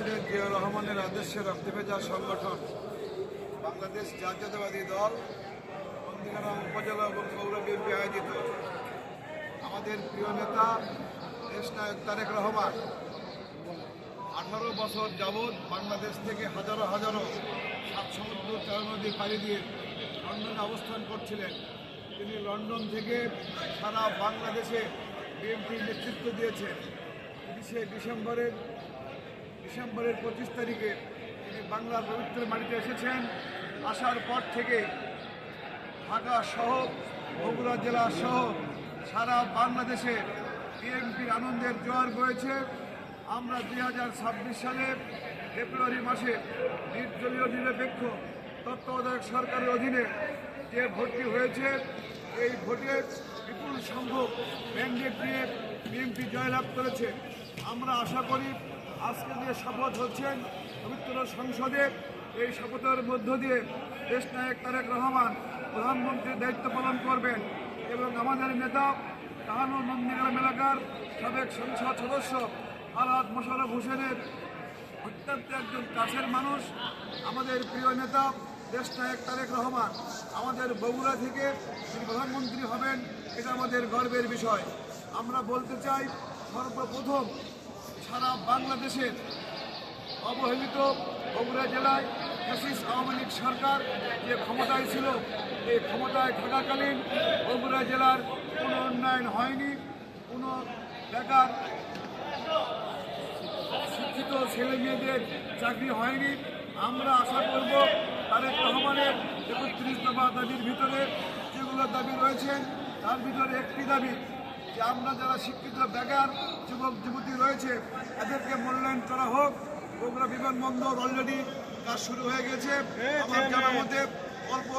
President Ziaur রহমানের আদেশে রক্তভেজা সংগঠন বাংলাদেশ জাতীয়তাবাদী দল নন্দীগ্রাম উপজেলা এবং পৌর বিএনপি আয়োজিত আমাদের প্রিয় নেতা দেশনায়ক তারেক রহমান 18 বছর যাবৎ বাংলাদেশ থেকে হাজারো হাজারো 7 সমুদ্র 4 নদী পাড়ি দিয়ে লন্ডনে অবস্থান করছিলেন। তিনি লন্ডন থেকে সারা বাংলাদেশে বিএনপির নেতৃত্ব দিয়েছেন। 30 ডিসেম্বরের 25 তারিখে তিনি বাংলার পবিত্র মাটিতে এসেছেন। আসার পর থেকে ঢাকা সহ বগুড়া জেলা সহ সারা বাংলাদেশে বিএনপির আনন্দের জোয়ার বয়েছে। আমরা 2026 সালে ফেব্রুয়ারি মাসে নির্দলীয় নিরপেক্ষ তত্ত্বাবধায়ক সরকারের অধীনে যে ভোটটি হয়েছে, এই ভোটে বিপুল সংখ্যক ম্যান্ডেট নিয়ে বিএনপি জয়লাভ করেছে। আমরা আশা করি আজকে যে শপথ হচ্ছেন পবিত্র সংসদে, এই শপথের মধ্য দিয়ে দেশনায়ক তারেক রহমান প্রধানমন্ত্রীর দায়িত্ব পালন করবেন এবং আমাদের নেতা কাহানুর নন্দীগ্রাম এলাকার সাবেক সংসদ সদস্য আলাদ মোশাররফ হোসেনের অত্যন্ত একজন কাছের মানুষ, আমাদের প্রিয় নেতা দেশনায়ক তারেক রহমান আমাদের বগুড়া থেকে তিনি প্রধানমন্ত্রী হবেন, এটা আমাদের গর্বের বিষয়। আমরা বলতে চাই, সর্বপ্রথম সারা বাংলাদেশের অবহেলিত বগুড়া জেলায় ফ্যাসিস্ট আওয়ামী লীগ সরকার যে ক্ষমতায় ছিল, এই ক্ষমতায় থাকাকালীন বগুড়া জেলার কোনো উন্নয়ন হয়নি, কোনো বেকার শিক্ষিত ছেলে মেয়েদের চাকরি হয়নি। আমরা আশা করব তারেক রহমানের 31 দফা দাবির ভিতরে যেগুলো দাবি রয়েছেন, তার ভিতরে একটি দাবি যে আমরা যারা শিক্ষিত বেকার যুবক যুবতী রয়েছে এদেরকে মূল্যায়ন করা হোক। বগুড়া বিমানবন্দর অলরেডি কাজ শুরু হয়ে গেছে। আমার জানার মধ্যে অল্প